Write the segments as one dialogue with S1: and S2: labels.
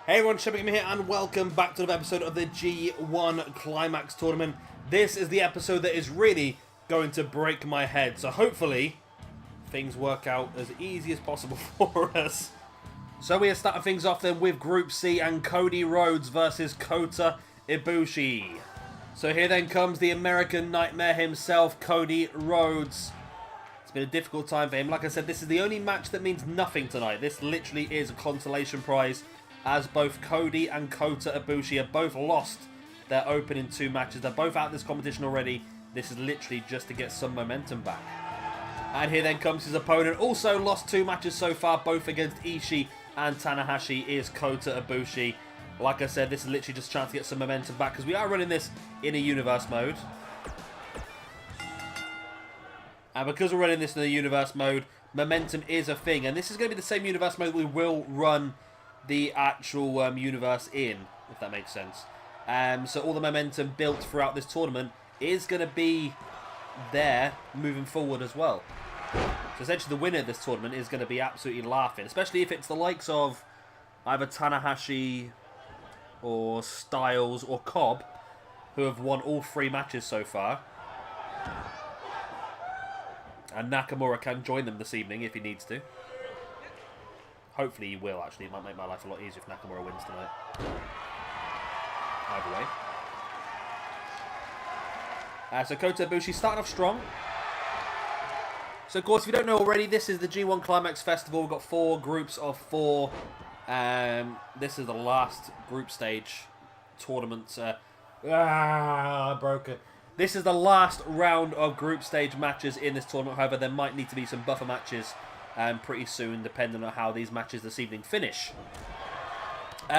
S1: Hey everyone, Shibata here and welcome back to another episode of the G1 Climax tournament. This is the episode that is really going to break my head, so hopefully things work out as easy as possible for us. So we are starting things off then with Group C and Cody Rhodes versus Kota Ibushi. So here then comes the American Nightmare himself, Cody Rhodes. It's been a difficult time for him. Like I said, this is the only match that means nothing tonight. This literally is a consolation prize, as both Cody and Kota Ibushi have both lost their opening two matches. They're both out of this competition already. This is literally just to get some momentum back. And here then comes his opponent. Also lost two matches so far, both against Ishii and Tanahashi, is Kota Ibushi. Like I said, this is literally just a chance to get some momentum back, because we are running this in a universe mode. And because we're running this in a universe mode, momentum is a thing. And this is going to be the same universe mode we will run the actual universe in, if that makes sense. So all the momentum built throughout this tournament is going to be there moving forward as well. So essentially the winner of this tournament is going to be absolutely laughing, especially if it's the likes of either Tanahashi or Styles or Cobb, who have won all three matches so far. And Nakamura can join them this evening if he needs to. Hopefully he will, actually. It might make my life a lot easier if Nakamura wins tonight. Either way. So Kota Ibushi starting off strong. So of course, if you don't know already, this is the G1 Climax Festival. We've got 4 groups of 4. This is the last group stage tournament. I broke it. This is the last round of group stage matches in this tournament. However, there might need to be some buffer matches pretty soon, depending on how these matches this evening finish.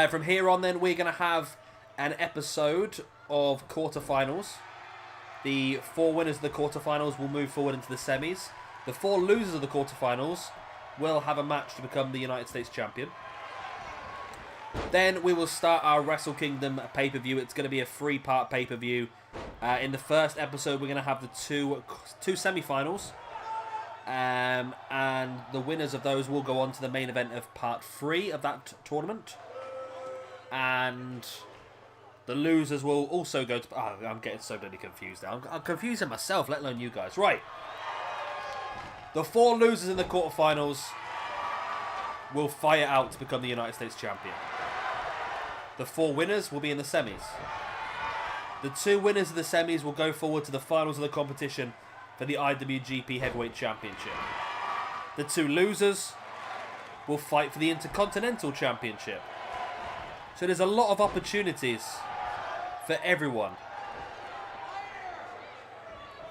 S1: From here on then, we're going to have an episode of quarterfinals. The 4 winners of the quarterfinals will move forward into the semis. The 4 losers of the quarterfinals will have a match to become the United States champion. Then we will start our Wrestle Kingdom pay-per-view. It's going to be a 3-part pay-per-view. In the first episode, we're going to have the two semi-finals. And the winners of those will go on to the main event of part 3 of that tournament. And the losers will also go to... Oh, I'm getting so bloody confused now. I'm confusing myself, let alone you guys. Right. The 4 losers in the quarterfinals will fight it out to become the United States champion. The 4 winners will be in the semis. The 2 winners of the semis will go forward to the finals of the competition for the IWGP Heavyweight Championship. The 2 losers will fight for the Intercontinental Championship. So there's a lot of opportunities for everyone.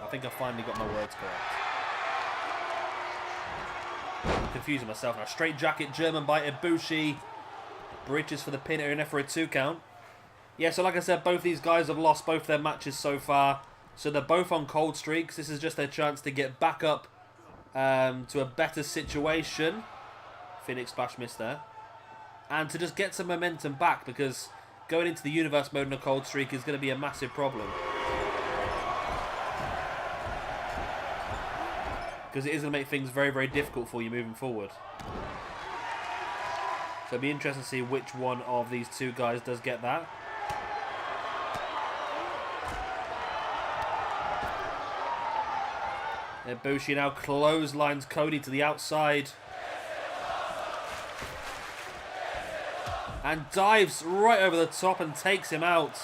S1: I think I finally got my words correct. I'm confusing myself now. Straight jacket, German by Ibushi. Bridges for the pin, enough for a 2 count. Yeah, so like I said, both these guys have lost both their matches so far. So they're both on cold streaks. This is just their chance to get back up to a better situation. Phoenix Splash missed there. And to just get some momentum back, because going into the universe mode in a cold streak is going to be a massive problem. Because it is going to make things very, very difficult for you moving forward. So it'll be interesting to see which one of these 2 guys does get that. Ibushi now clotheslines Cody to the outside. And dives right over the top and takes him out.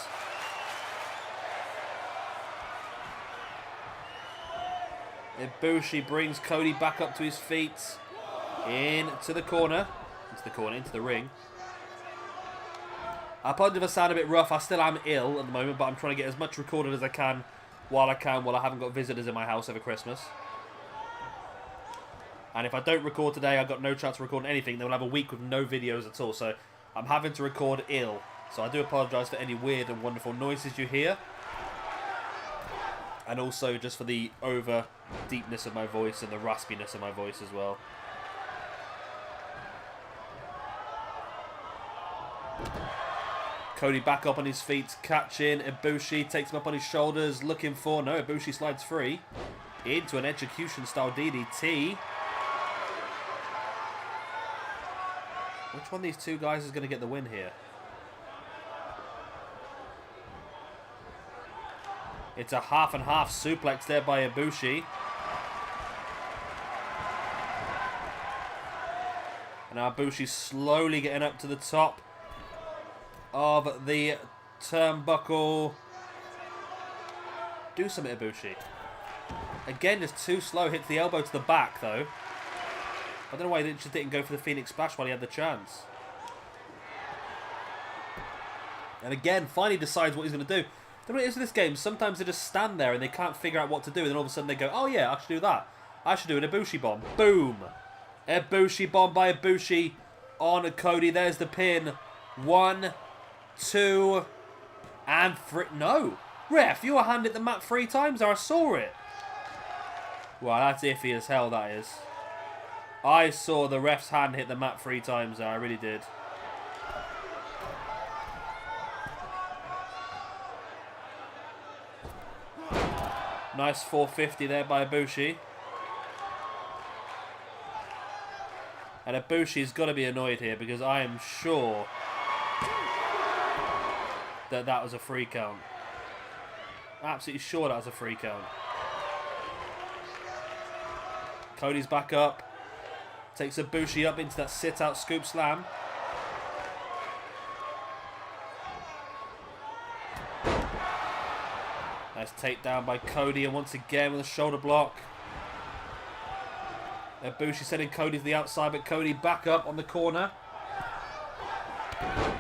S1: Ibushi brings Cody back up to his feet. Into the corner. Into the ring. I apologize if I sound a bit rough. I still am ill at the moment, but I'm trying to get as much recorded as I can while I haven't got visitors in my house over Christmas. And if I don't record today, I've got no chance of recording anything. Then we'll have a week with no videos at all. So I'm having to record ill. So I do apologise for any weird and wonderful noises you hear. And also just for the over deepness of my voice and the raspiness of my voice as well. Cody back up on his feet, catching Ibushi, takes him up on his shoulders, looking for... No, Ibushi slides free into an execution style DDT. Which one of these two guys is going to get the win here? It's a half and half suplex there by Ibushi. And now Ibushi's slowly getting up to the top of the turnbuckle. Do something, Ibushi. Again, just too slow. Hits the elbow to the back, though. I don't know why he just didn't go for the Phoenix Splash while he had the chance. And again, finally decides what he's going to do. The way it is in this game, sometimes they just stand there and they can't figure out what to do. And then all of a sudden they go, oh yeah, I should do that. I should do an Ibushi bomb. Boom. Ibushi bomb by Ibushi on Cody. There's the pin. 1, 2, and 3. No. Ref, you were handed the mat 3 times. I saw it. Well, that's iffy as hell, that is. I saw the ref's hand hit the mat 3 times. I really did. Nice 450 there by Ibushi. And Ibushi's got to be annoyed here because I am sure that that was a free count. Absolutely sure that was a free count. Cody's back up. Takes Ibushi up into that sit-out scoop slam. Nice takedown by Cody, and once again with a shoulder block. Ibushi sending Cody to the outside, but Cody back up on the corner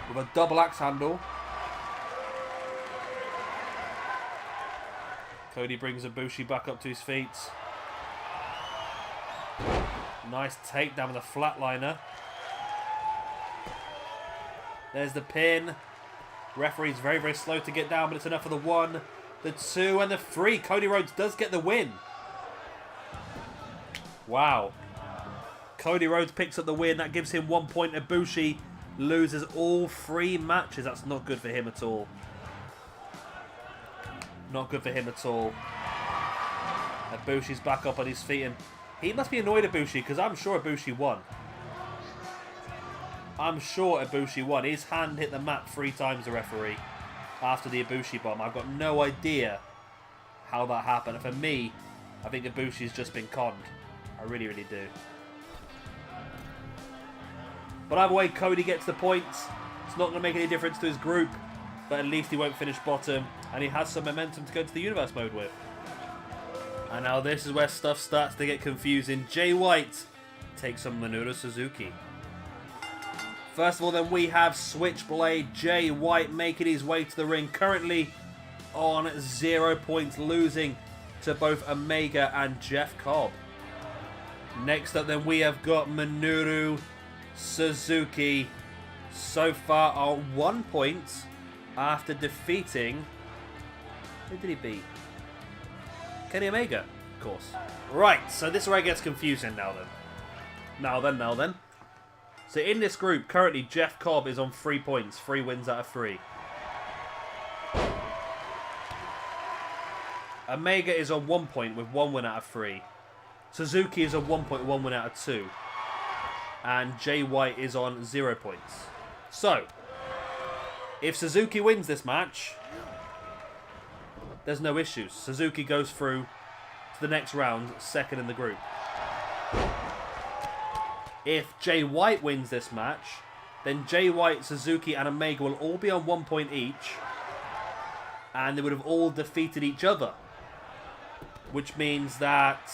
S1: with a double axe handle. Cody brings Ibushi back up to his feet. Nice takedown with a flatliner. There's the pin. Referee's very, very slow to get down, but it's enough for the 1, the 2, and the 3. Cody Rhodes does get the win. Wow. Cody Rhodes picks up the win. That gives him 1 point. Ibushi loses all 3 matches. That's not good for him at all. Not good for him at all. Ibushi's back up on his feet, and he must be annoyed at Ibushi because I'm sure Ibushi won. I'm sure Ibushi won. His hand hit the mat 3 times, the referee, after the Ibushi bomb. I've got no idea how that happened. And for me, I think Ibushi's just been conned. I really, really do. But either way, Cody gets the points. It's not going to make any difference to his group, but at least he won't finish bottom, and he has some momentum to go to the Universe mode with. And now this is where stuff starts to get confusing. Jay White takes on Minoru Suzuki. First of all, then we have Switchblade Jay White making his way to the ring, currently on 0 points, losing to both Omega and Jeff Cobb. Next up, then we have got Minoru Suzuki, so far on 1 point after defeating. Who did he beat? Kenny Omega, of course. Right, so this is where it gets confusing now then. Now then. So in this group, currently Jeff Cobb is on 3 points, 3 wins out of 3. Omega is on 1 point with 1 win out of 3. Suzuki is on 1 point, 1 win out of 2. And Jay White is on 0 points. So, if Suzuki wins this match, there's no issues. Suzuki goes through to the next round, second in the group. If Jay White wins this match, then Jay White, Suzuki, and Omega will all be on 1 point each. And they would have all defeated each other. Which means that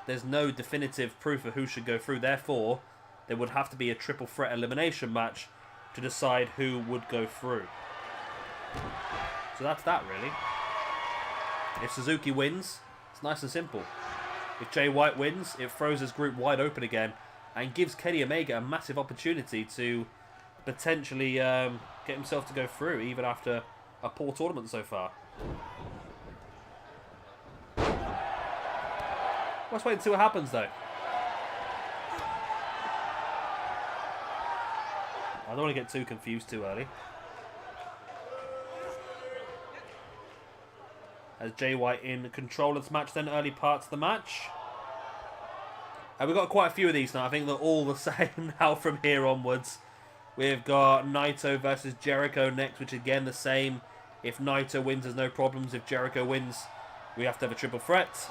S1: there's no definitive proof of who should go through. Therefore, there would have to be a triple threat elimination match to decide who would go through. So that's that, really. If Suzuki wins, it's nice and simple. If Jay White wins, it throws his group wide open again and gives Kenny Omega a massive opportunity to potentially get himself to go through, even after a poor tournament so far. Let's wait and see what happens, though. I don't want to get too confused too early. As Jay White in control of this match, then early parts of the match. And we've got quite a few of these now. I think they're all the same now from here onwards. We've got Naito versus Jericho next, which again the same. If Naito wins, there's no problems. If Jericho wins, we have to have a triple threat.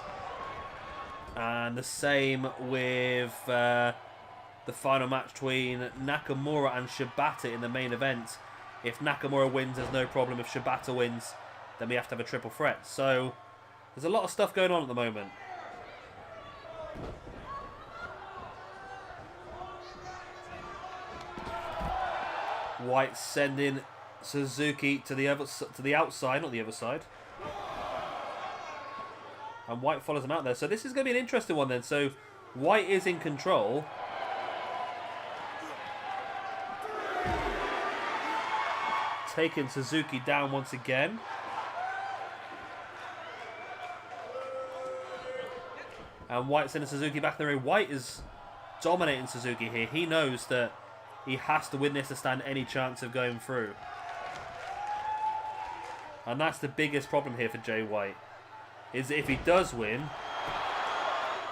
S1: And the same with the final match between Nakamura and Shibata in the main event. If Nakamura wins, there's no problem. If Shibata wins, then we have to have a triple threat. So there's a lot of stuff going on at the moment. White sending Suzuki to the outside, not the other side. And White follows him out there. So this is going to be an interesting one then. So White is in control. Taking Suzuki down once again. And White sending Suzuki back in the ring. White is dominating Suzuki here. He knows that he has to win this to stand any chance of going through. And that's the biggest problem here for Jay White. Is if he does win,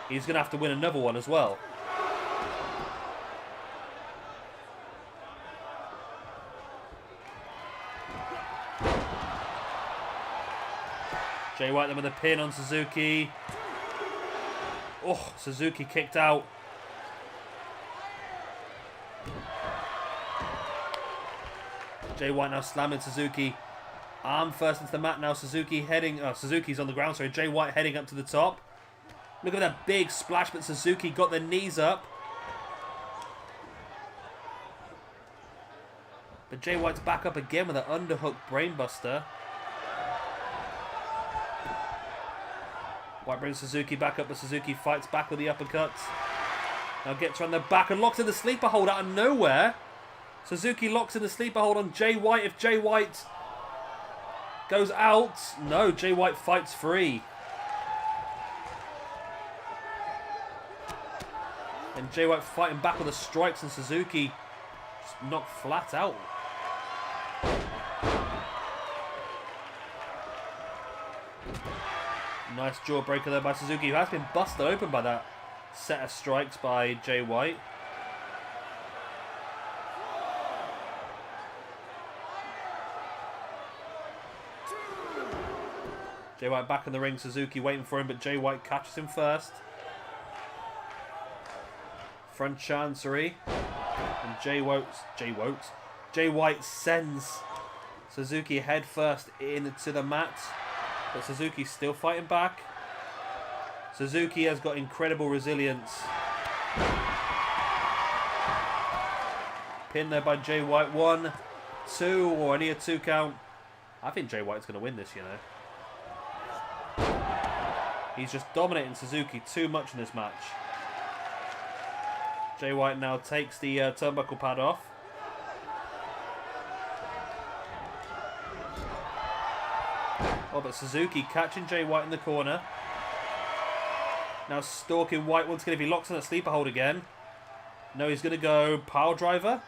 S1: he's going to have to win another one as well. Jay White then with a pin on Suzuki. Oh, Suzuki kicked out. Jay White now slamming Suzuki. Arm first into the mat now. Suzuki heading... Oh, Suzuki's on the ground. Sorry, Jay White heading up to the top. Look at that big splash, but Suzuki got their knees up. But Jay White's back up again with an underhook brainbuster. White brings Suzuki back up, but Suzuki fights back with the uppercuts. Now gets around the back and locks in the sleeper hold out of nowhere. Suzuki locks in the sleeper hold on Jay White. If Jay White goes out, no, Jay White fights free. And Jay White fighting back with the strikes, and Suzuki just knocked flat out. Nice jawbreaker there by Suzuki, who has been busted open by that set of strikes by Jay White. Jay White back in the ring, Suzuki waiting for him, but Jay White catches him first. Front chancery. And Jay White sends Suzuki head first into the mat. But Suzuki's still fighting back. Suzuki has got incredible resilience. Pinned there by Jay White. 1, 2, or only a 2 count. I think Jay White's going to win this, you know. He's just dominating Suzuki too much in this match. Jay White now takes the turnbuckle pad off. Oh, but Suzuki catching Jay White in the corner. Now stalking White once again. If he locks on a sleeper hold again. No, he's going to go power driver.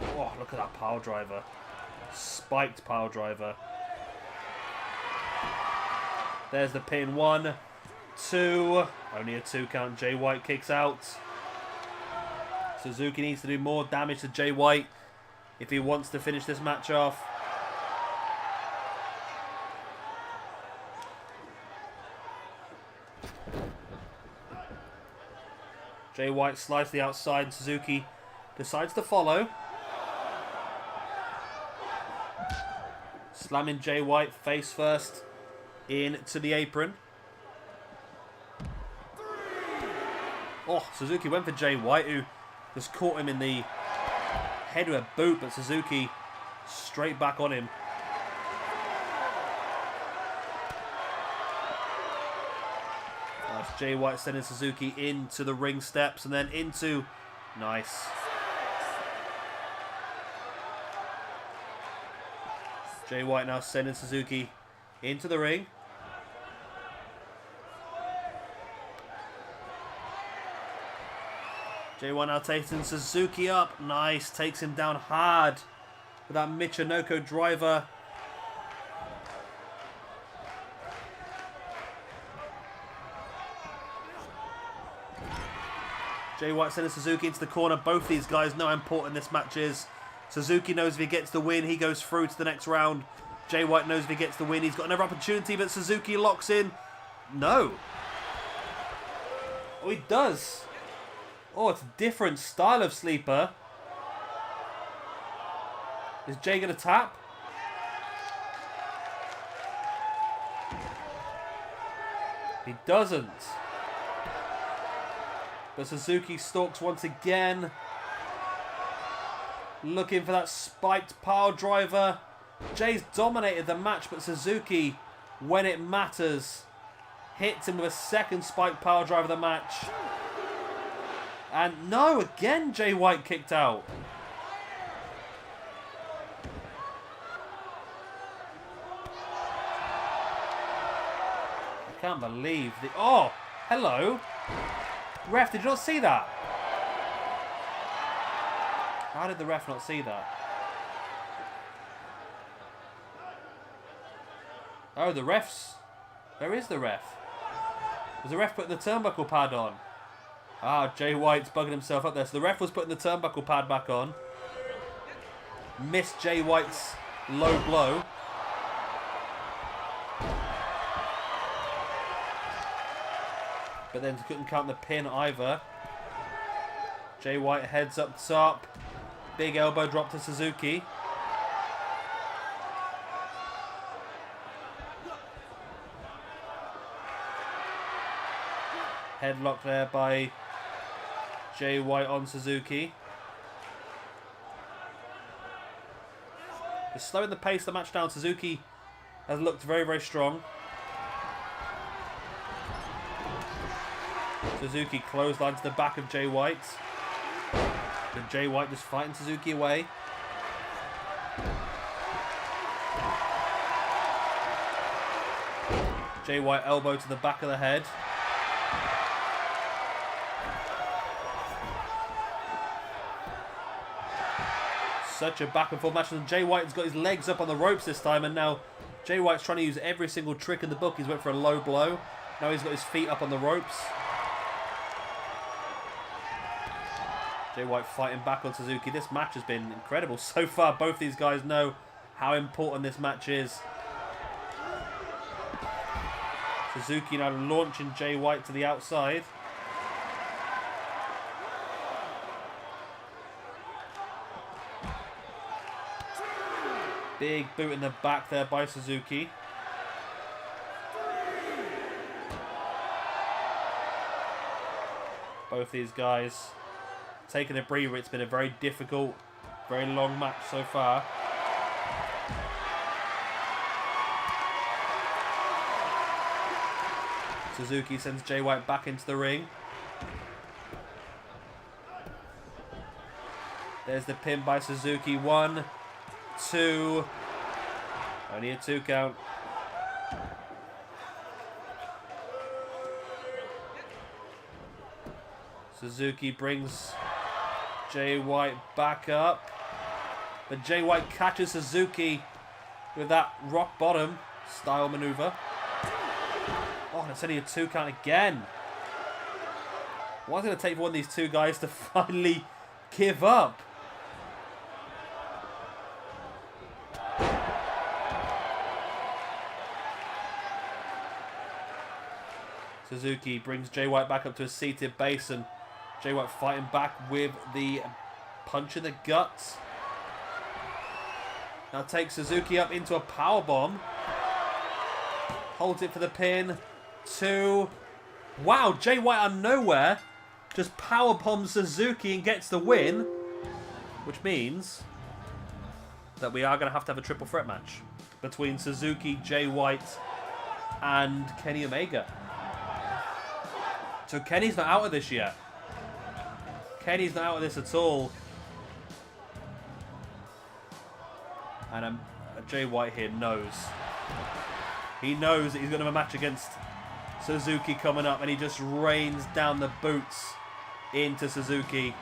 S1: Oh, look at that power driver. Spiked power driver. There's the pin. 1, 2. Only a 2 count. Jay White kicks out. Suzuki needs to do more damage to Jay White if he wants to finish this match off. Jay White slides to the outside. Suzuki decides to follow. Slamming Jay White face first into the apron. Oh, Suzuki went for Jay White, who just caught him in the head with a boot, but Suzuki straight back on him. That's Jay White sending Suzuki into the ring steps and then into... Nice. Jay White now sending Suzuki into the ring. Jay White now taking Suzuki up. Nice. Takes him down hard with that Michinoku driver. Jay White sending Suzuki into the corner. Both these guys know how important this match is. Suzuki knows if he gets the win, he goes through to the next round. Jay White knows if he gets the win, he's got another opportunity, but Suzuki locks in. No. Oh, he does. Oh, it's a different style of sleeper. Is Jay going to tap? He doesn't. But Suzuki stalks once again. Looking for that spiked power driver. Jay's dominated the match, but Suzuki, when it matters, hits him with a second spiked power driver of the match. And no, again Jay White kicked out. I can't believe the... Oh, hello. Ref, did you not see that? How did the ref not see that? Oh, the ref's... Where is the ref? Was the ref putting the turnbuckle pad on? Ah, Jay White's bugging himself up there. So the ref was putting the turnbuckle pad back on. Missed Jay White's low blow. But then couldn't count the pin either. Jay White heads up top. Big elbow drop to Suzuki. Headlock there by Jay White on Suzuki. Just slowing the pace of the match down. Suzuki has looked very, very strong. Suzuki clothesline to the back of Jay White. But Jay White just fighting Suzuki away. Jay White elbow to the back of the head. Such a back and forth match. And Jay White's got his legs up on the ropes this time, and now Jay White's trying to use every single trick in the book. He's went for a low blow. Now he's got his feet up on the ropes. Jay White fighting back on Suzuki. This match has been incredible so far. Both these guys know how important this match is. Suzuki now launching Jay White to the outside. Big boot in the back there by Suzuki. Both these guys taking a breather. It's been a very difficult, very long match so far. Suzuki sends Jay White back into the ring. There's the pin by Suzuki. 1, 2. Only a 2 count. Suzuki brings Jay White back up. But Jay White catches Suzuki with that rock bottom style maneuver. Oh, that's only a 2 count again. What's it going to take for one of these two guys to finally give up? Suzuki brings Jay White back up to a seated base, and Jay White fighting back with the punch in the guts. Now takes Suzuki up into a powerbomb. Holds it for the pin. 2. Wow, Jay White out of nowhere just powerbombs Suzuki and gets the win. Which means that we are going to have a triple threat match between Suzuki, Jay White, and Kenny Omega. So Kenny's not out of this yet. Kenny's not out of this at all. And Jay White here knows. He knows that he's going to have a match against Suzuki coming up, and he just rains down the boots into Suzuki.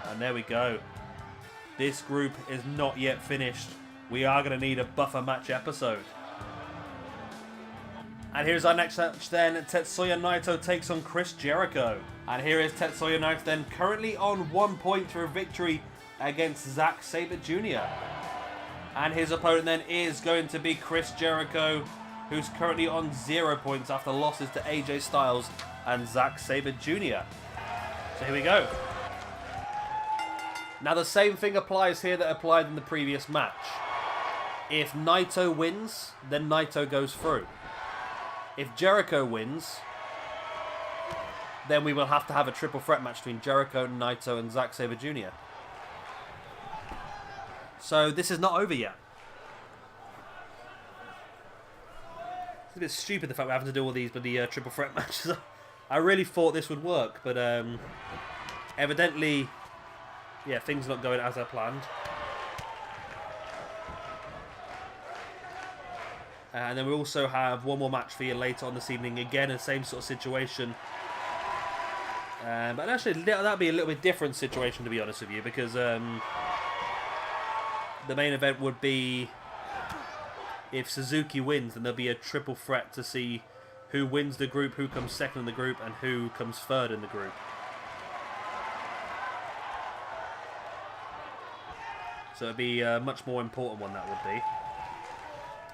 S1: And there we go. This group is not yet finished. We are going to need a buffer match episode. And here's our next match then. Tetsuya Naito takes on Chris Jericho. And here is Tetsuya Naito then, currently on 1 point through a victory against Zack Sabre Jr. And his opponent then is going to be Chris Jericho, who's currently on 0 points after losses to AJ Styles and Zack Sabre Jr. So here we go. Now the same thing applies here that applied in the previous match. If Naito wins, then Naito goes through. If Jericho wins, then we will have to have a triple threat match between Jericho, Naito, and Zack Sabre Jr. So this is not over yet. It's a bit stupid the fact we're having to do all these with the triple threat matches. I really thought this would work, but evidently, yeah, things are not going as I planned. And then we also have one more match for you later on this evening. Again, the same sort of situation. But actually, that'd be a little bit different situation, to be honest with you, because the main event would be if Suzuki wins, then there'll be a triple threat to see who wins the group, who comes second in the group, and who comes third in the group. So it'd be a much more important one, that would be.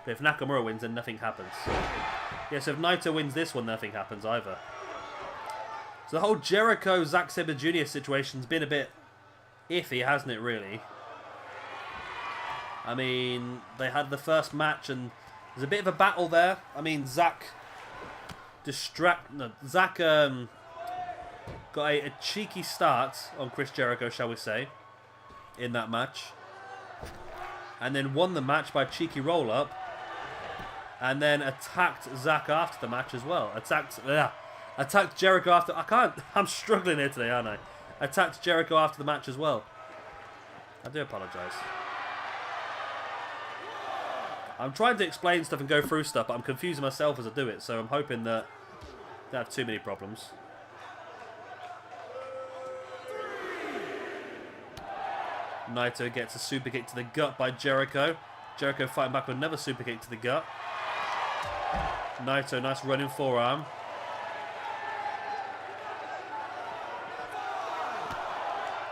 S1: But if Nakamura wins, then nothing happens. Yeah, so if Naito wins this one, nothing happens either. So the whole Jericho, Zack Sabre Jr. situation's been a bit iffy, hasn't it, really? I mean, they had the first match, and there's a bit of a battle there. I mean, Zack got a cheeky start on Chris Jericho, shall we say, in that match. And then won the match by a cheeky roll-up. And then attacked Zack after the match as well. Attacked Jericho after... I'm struggling here today, aren't I? Attacked Jericho after the match as well. I do apologise. I'm trying to explain stuff and go through stuff, but I'm confusing myself as I do it. So I'm hoping that I don't have too many problems. Naito gets a super kick to the gut by Jericho. Jericho fighting back with another super kick to the gut. Naito, nice running forearm.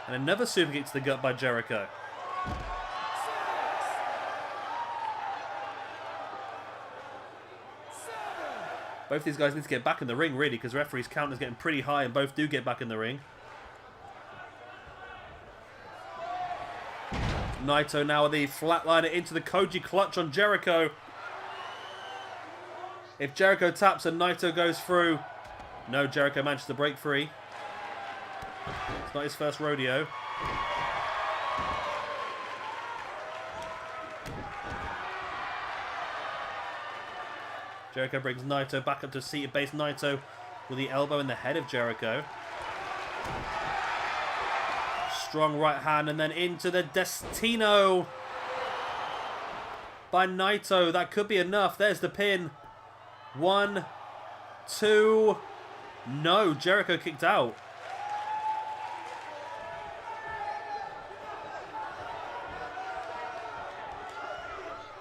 S1: And another super kick to the gut by Jericho. Both these guys need to get back in the ring, really, because referee's count is getting pretty high, and both do get back in the ring. Naito now with the flatliner into the Koji clutch on Jericho. If Jericho taps and Naito goes through. No, Jericho manages to break free. It's not his first rodeo. Jericho brings Naito back up to a seated base. Naito with the elbow in the head of Jericho. Strong right hand and then into the Destino by Naito. That could be enough. There's the pin. 1, 2. No, Jericho kicked out.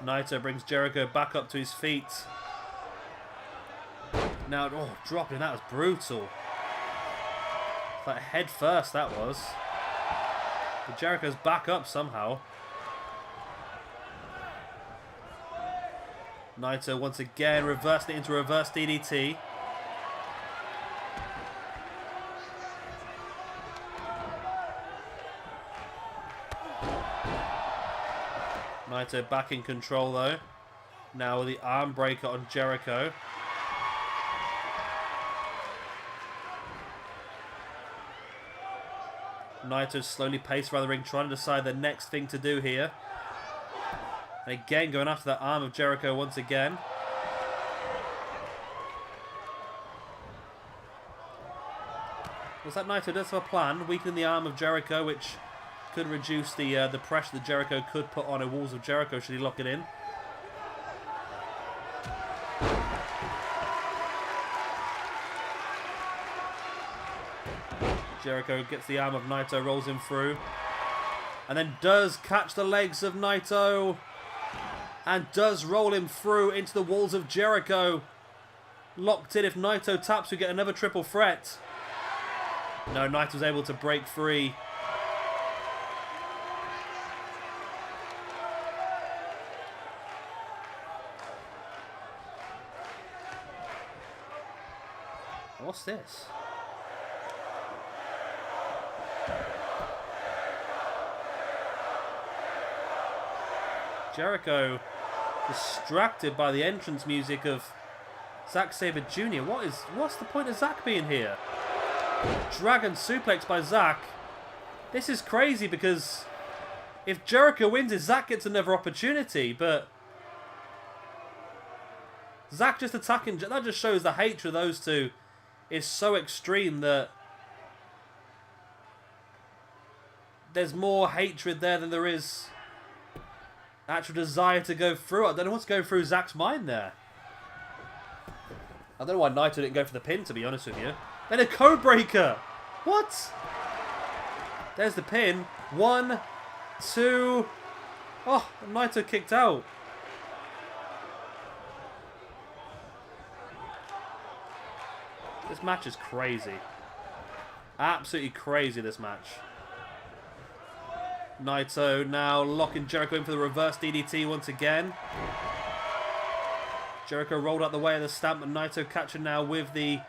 S1: Naito brings Jericho back up to his feet. Now, oh, dropping. That was brutal. Like head first, that was. But Jericho's back up somehow. Naito once again reversing it into a reverse DDT. Naito back in control though. Now with the arm breaker on Jericho. Naito slowly paced around the ring, trying to decide the next thing to do here. And again, going after that arm of Jericho once again. Looks like Naito does have a plan, weakening the arm of Jericho, which could reduce the pressure that Jericho could put on a Walls of Jericho should he lock it in. Jericho gets the arm of Naito, rolls him through. And then does catch the legs of Naito. And does roll him through into the Walls of Jericho. locked in. If Naito taps, we get another triple threat. No, Naito's able to break free. What's this? Jericho distracted by the entrance music of Zack Sabre Jr. What's the point of Zack being here? Dragon suplex by Zack. This is crazy because if Jericho wins it, Zack gets another opportunity, but Zack just attacking, that just shows the hatred of those two is so extreme that there's more hatred there than there is actual desire to go through it. I don't know what's going through Zack's mind there. I don't know why Naito didn't go for the pin, to be honest with you. Then a code breaker. What? There's the pin. 1, 2. Oh, Naito kicked out. This match is crazy. Absolutely crazy, this match. Naito now locking Jericho in for the reverse DDT once again. Jericho rolled out the way of the stamp, and Naito catching now with the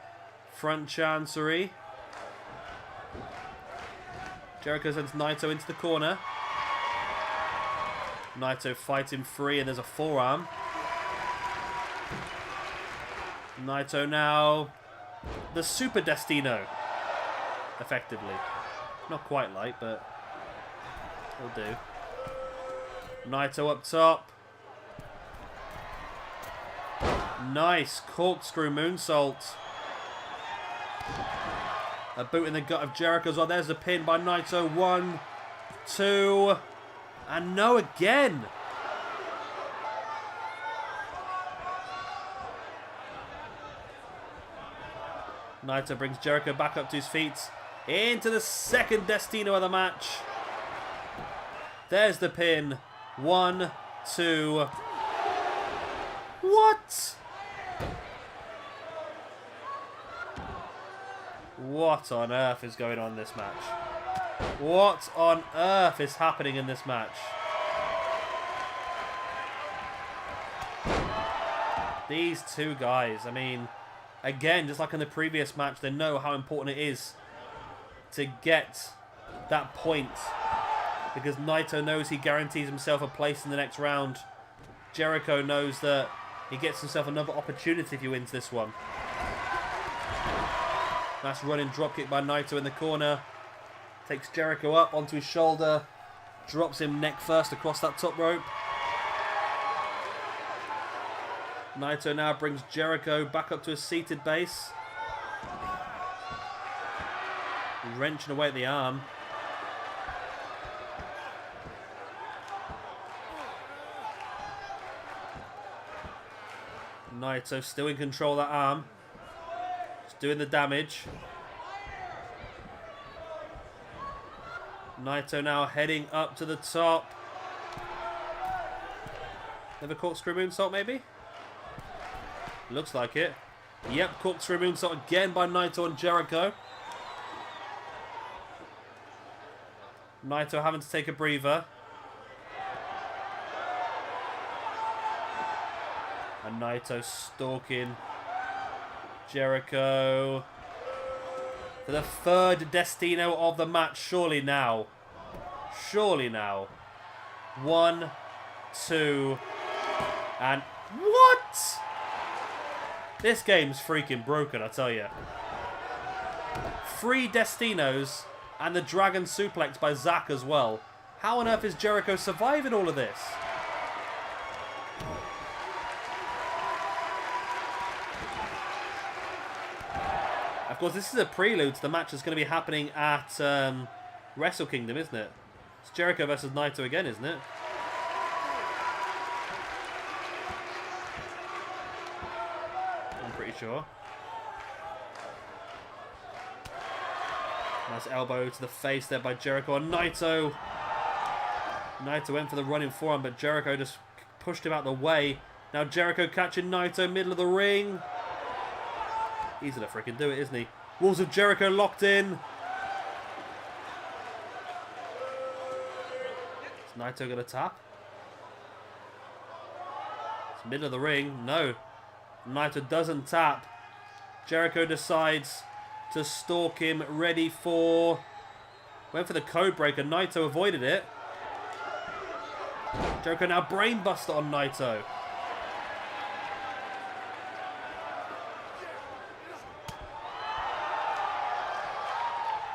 S1: front chancery. Jericho sends Naito into the corner. Naito fighting free, and there's a forearm. Naito now the Super Destino, effectively. Not quite like, but will do. Naito up top. Nice corkscrew moonsault. A boot in the gut of Jericho as well. There's the pin by Naito. 1, 2, and no again. Naito brings Jericho back up to his feet. Into the second Destino of the match. There's the pin. 1, 2. What? What on earth is going on in this match? What on earth is happening in this match? These two guys, I mean, again, just like in the previous match, they know how important it is to get that point. Because Naito knows he guarantees himself a place in the next round. Jericho knows that he gets himself another opportunity if he wins this one. Nice running dropkick by Naito in the corner. Takes Jericho up onto his shoulder. Drops him neck first across that top rope. Naito now brings Jericho back up to a seated base. Wrenching away at the arm. Naito still in control of that arm. Just doing the damage. Naito now heading up to the top. Never corkscrew moonsault maybe? Looks like it. Yep, corkscrew moonsault again by Naito on Jericho. Naito having to take a breather. And Naito stalking Jericho for the third Destino of the match. Surely now. Surely now. 1, 2, and what? This game's freaking broken, I tell you. 3 Destinos and the Dragon Suplex by Zack as well. How on earth is Jericho surviving all of this? Of course, this is a prelude to the match that's going to be happening at Wrestle Kingdom, isn't it? It's Jericho versus Naito again, isn't it? I'm pretty sure. Nice elbow to the face there by Jericho and Naito. Naito went for the running forearm, but Jericho just pushed him out the way. Now Jericho catching Naito, middle of the ring. He's going to freaking do it, isn't he? Walls of Jericho locked in. Is Naito going to tap? It's middle of the ring. No. Naito doesn't tap. Jericho decides to stalk him, ready for... Went for the code breaker. Naito avoided it. Jericho now brainbuster on Naito.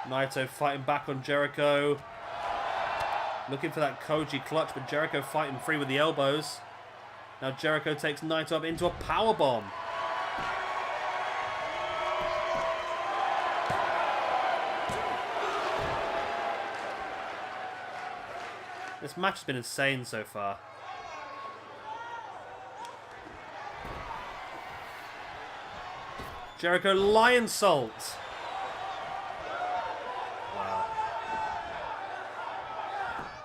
S1: Naito fighting back on Jericho. Looking for that Koji clutch, but Jericho fighting free with the elbows. Now Jericho takes Naito up into a powerbomb. This match has been insane so far. Jericho lion salt. Wow.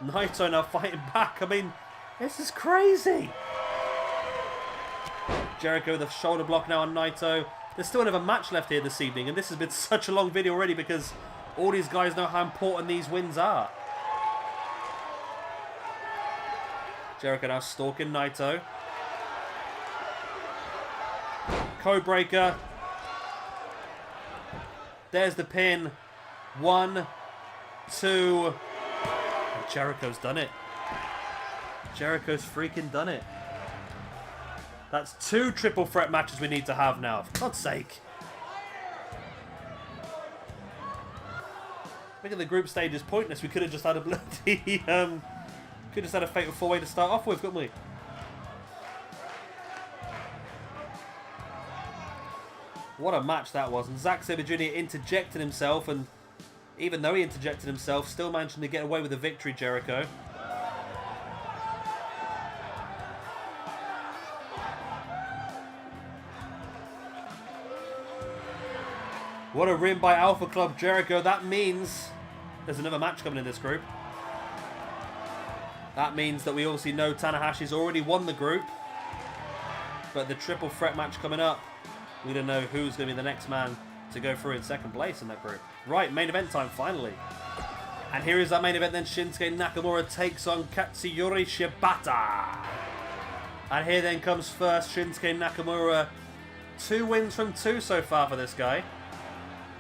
S1: Naito now fighting back. I mean, this is crazy. Jericho with a shoulder block now on Naito. There's still another match left here this evening, and this has been such a long video already because all these guys know how important these wins are. Jericho now stalking Naito. Codebreaker. There's the pin. 1, 2. And Jericho's done it. Jericho's freaking done it. That's 2 triple threat matches we need to have now. For God's sake. Making the group stage is pointless. We could have just had a bloody... Could have just had a fatal 4-way to start off with, couldn't we? What a match that was. And Zack Sabre Jr. interjected himself, and even though he interjected himself, still managing to get away with the victory, Jericho. What a win by Alpha Club Jericho. That means there's another match coming in this group. That means that we obviously know Tanahashi's already won the group. But the triple threat match coming up, we don't know who's going to be the next man to go through in second place in that group. Right, main event time finally. And here is our main event then. Shinsuke Nakamura takes on Katsuyori Shibata. And here then comes first Shinsuke Nakamura. 2 wins from 2 so far for this guy.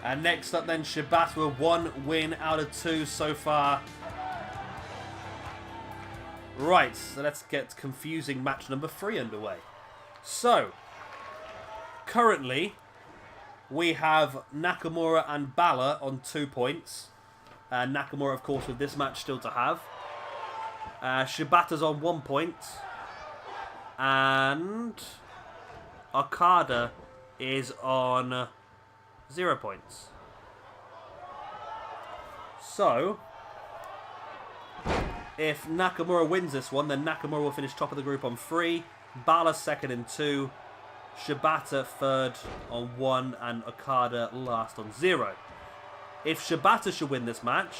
S1: And next up then Shibata with 1 win out of 2 so far. Right, so let's get confusing match number 3 underway. So, currently, we have Nakamura and Balor on 2 points. Nakamura, of course, with this match still to have. Shibata's on 1 point. And Okada is on 0 points. So... if Nakamura wins this one, then Nakamura will finish top of the group on 3. Balor second in 2. Shibata third on 1. And Okada last on 0. If Shibata should win this match,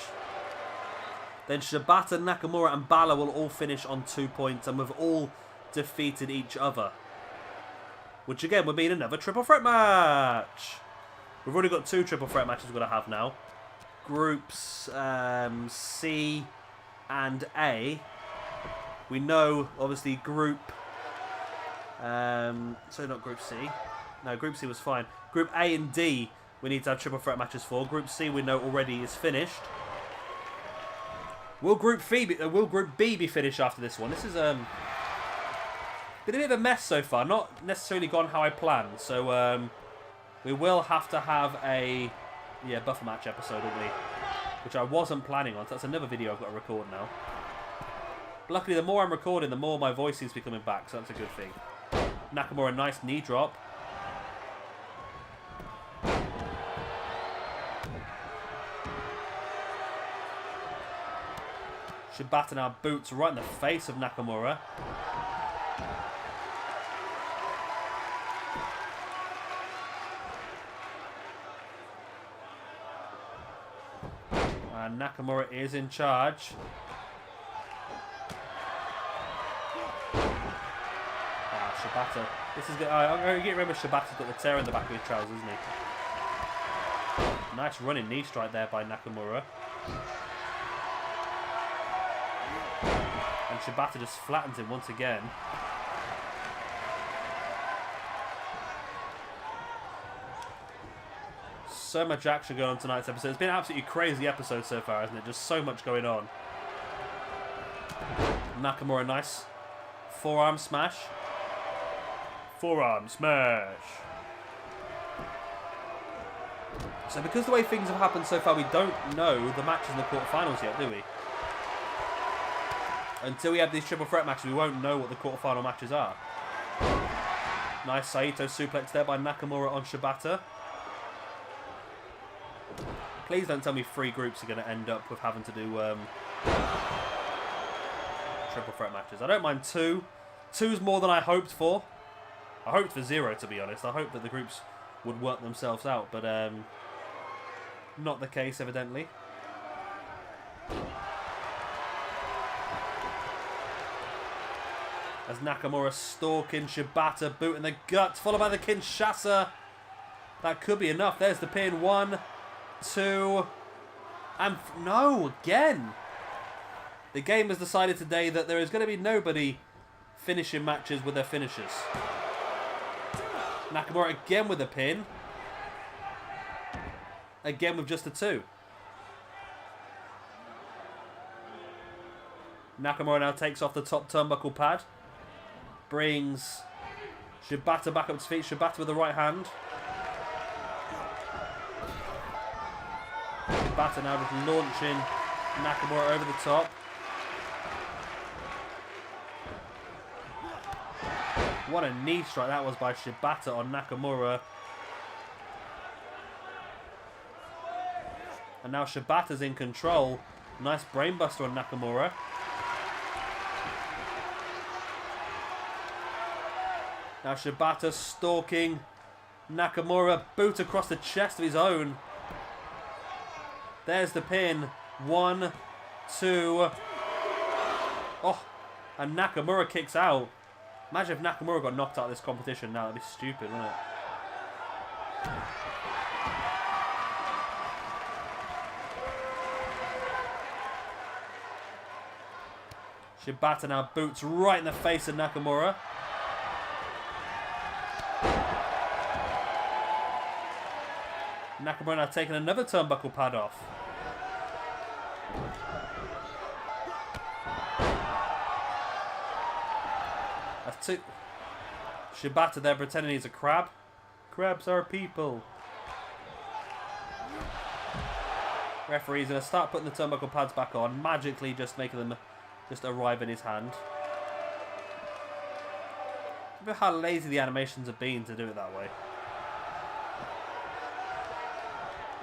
S1: then Shibata, Nakamura and Balor will all finish on 2 points. And we've all defeated each other. Which again would mean another triple threat match. We've already got 2 triple threat matches we're going to have now. Groups C... and A, we know obviously group, so not group C, no, group C was fine. Group A and D, we need to have triple threat matches for. Group C we know already is finished. Will Group B be finished after this one? This is been a bit of a mess so far, not necessarily gone how I planned. So we will have to have a buffer match episode, won't we? Which I wasn't planning on, so that's another video I've got to record now. But luckily, the more I'm recording, the more my voice seems to be coming back, so that's a good thing. Nakamura, nice knee drop. Shibata now boots right in the face of Nakamura. And Nakamura is in charge. Shibata. This is good. I'm going to get rid of Shibata's got the tear in the back of his trousers, isn't he? Nice running knee strike there by Nakamura. And Shibata just flattens him once again. So much action going on tonight's episode. It's been an absolutely crazy episode so far, hasn't it? Just so much going on. Nakamura, nice forearm smash. Forearm smash. So because the way things have happened so far, we don't know the matches in the quarterfinals yet, do we? Until we have these triple threat matches, we won't know what the quarterfinal matches are. Nice Saito suplex there by Nakamura on Shibata. Please don't tell me 3 groups are going to end up with having to do triple threat matches. I don't mind 2. 2's more than I hoped for. I hoped for 0, to be honest. I hoped that the groups would work themselves out, but not the case, evidently. As Nakamura stalking Shibata, boot in the gut, followed by the Kinshasa. That could be enough. There's the pin. 1, 2, and no, again. The game has decided today that there is going to be nobody finishing matches with their finishers. Nakamura again with a pin. Again with just a 2. Nakamura now takes off the top turnbuckle pad. Brings Shibata back up to feet. Shibata with the right hand. Shibata now just launching Nakamura over the top. What a knee strike that was by Shibata on Nakamura. And now Shibata's in control. Nice brainbuster on Nakamura. Now Shibata stalking Nakamura. Boot across the chest of his own. There's the pin. 1, 2. Oh, and Nakamura kicks out. Imagine if Nakamura got knocked out of this competition now. That'd be stupid, wouldn't it? Shibata now boots right in the face of Nakamura. Nakamura now taking another turnbuckle pad off. That's 2. Shibata there pretending he's a crab. Crabs are people. Referee's going to start putting the turnbuckle pads back on. Magically just making them just arrive in his hand. Look at how lazy the animations have been to do it that way.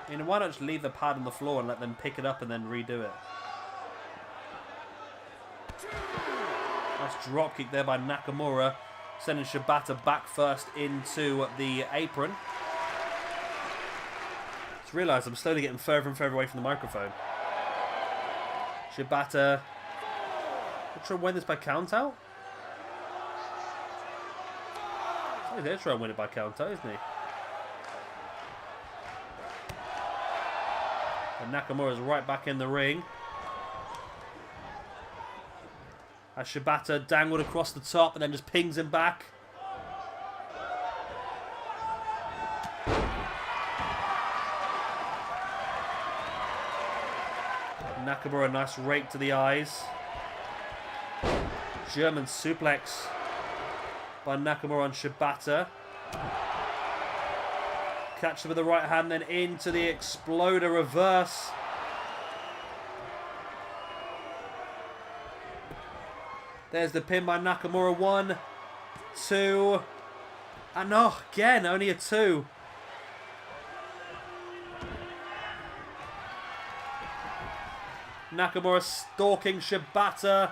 S1: I mean, why not just leave the pad on the floor and let them pick it up and then redo it? Nice drop kick there by Nakamura, sending Shibata back first into the apron. Just realised I'm slowly getting further and further away from the microphone. Shibata. He'll try and win this by count out? He's going to try and win it by count out, isn't he? And Nakamura's right back in the ring. As Shibata dangled across the top and then just pings him back. Nakamura, nice rake to the eyes. German suplex by Nakamura on Shibata. Catches with the right hand, then into the exploder reverse. There's the pin by Nakamura. 1, 2, and oh, again, only a 2. Nakamura stalking Shibata.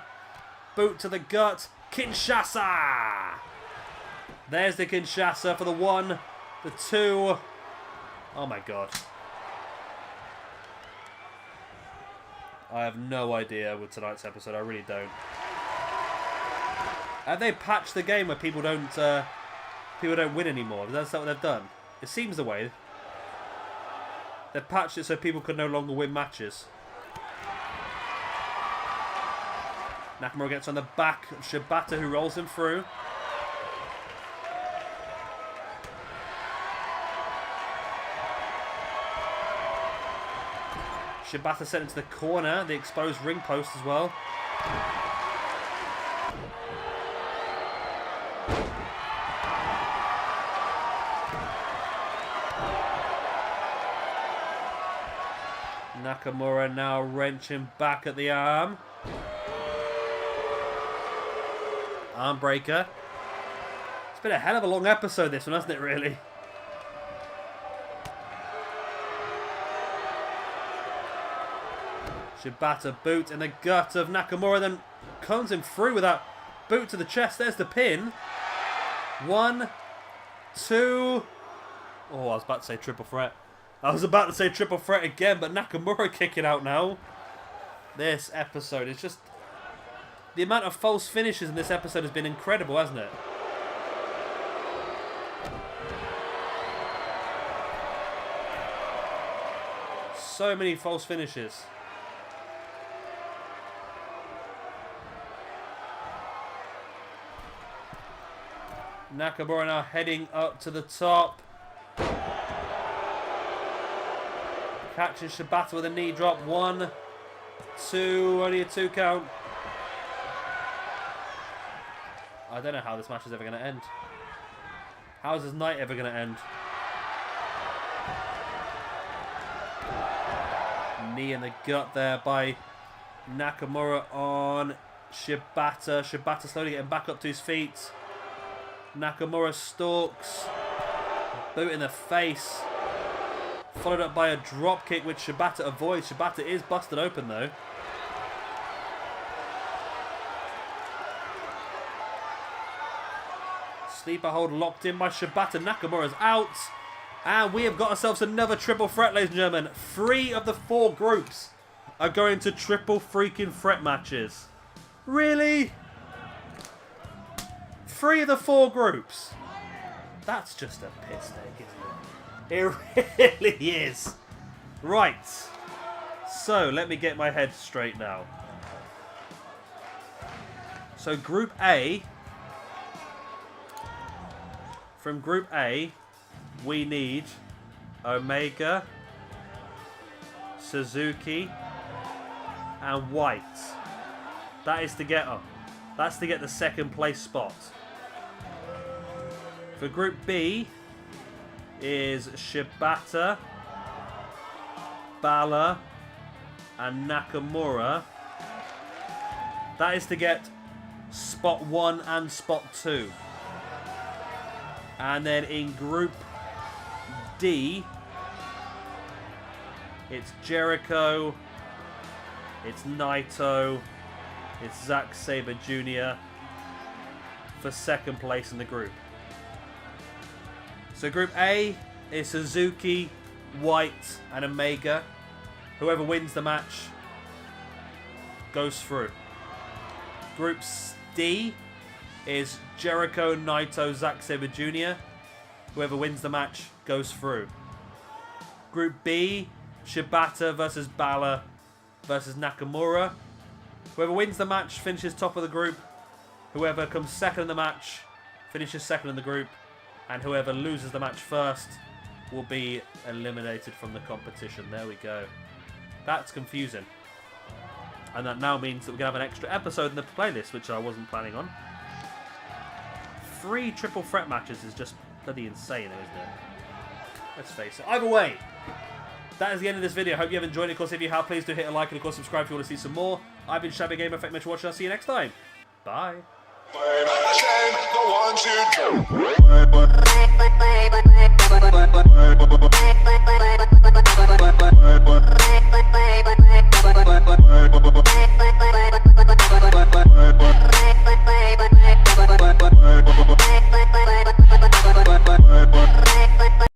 S1: Boot to the gut. Kinshasa. There's the Kinshasa for the 1, the 2. Oh my god. I have no idea with tonight's episode. I really don't. Have they patched the game where people don't win anymore? Is that what they've done? It seems the way. They've patched it so people can no longer win matches. Nakamura gets on the back of Shibata, who rolls him through. Shibata sent into the corner, the exposed ring post as well. Nakamura now wrenching back at the arm. Arm breaker. It's been a hell of a long episode, this one, hasn't it, really? Shibata boot in the gut of Nakamura, then cones him through with that boot to the chest. There's the pin. 1, 2. Oh, I was about to say triple threat. I was about to say triple threat again, but Nakamura kicking out now. This episode is just... The amount of false finishes in this episode has been incredible, hasn't it? So many false finishes. Nakamura now heading up to the top. Catching Shibata with a knee drop. 1, 2, only a 2 count. I don't know how this match is ever going to end. How is this night ever going to end? Knee in the gut there by Nakamura on Shibata. Shibata slowly getting back up to his feet. Nakamura stalks. Boot in the face. Followed up by a drop kick which Shibata avoids. Shibata is busted open though. Sleeper hold locked in by Shibata. Nakamura's out. And we have got ourselves another triple threat, ladies and gentlemen. 3 of the 4 groups are going to triple freaking threat matches. Really? 3 of the 4 groups? That's just a piss take, isn't it? It really is. Right. So, let me get my head straight now. So, Group A... From Group A, we need Omega, Suzuki, and White. That is to get up. That's to get the 2nd place spot. For Group B is Shibata, Balor, and Nakamura. That is to get spot 1 and spot 2. And then in Group D, it's Jericho, it's Naito, it's Zack Sabre Jr. for 2nd place in the group. So Group A is Suzuki, White, and Omega. Whoever wins the match goes through. Group D is Jericho, Naito, Zack Sabre Jr. Whoever wins the match goes through. Group B, Shibata versus Balor versus Nakamura. Whoever wins the match finishes top of the group. Whoever comes 2nd in the match finishes 2nd in the group. And whoever loses the match first will be eliminated from the competition. There we go. That's confusing. And that now means that we're going to have an extra episode in the playlist, which I wasn't planning on. 3 triple threat matches is just bloody insane, isn't it? Let's face it. Either way, that is the end of this video. I hope you have enjoyed it. Of course, if you have, please do hit a like and of course subscribe if you want to see some more. I've been Shabby Gamer. Thank you for watching. I'll see you next time. Bye. Bye.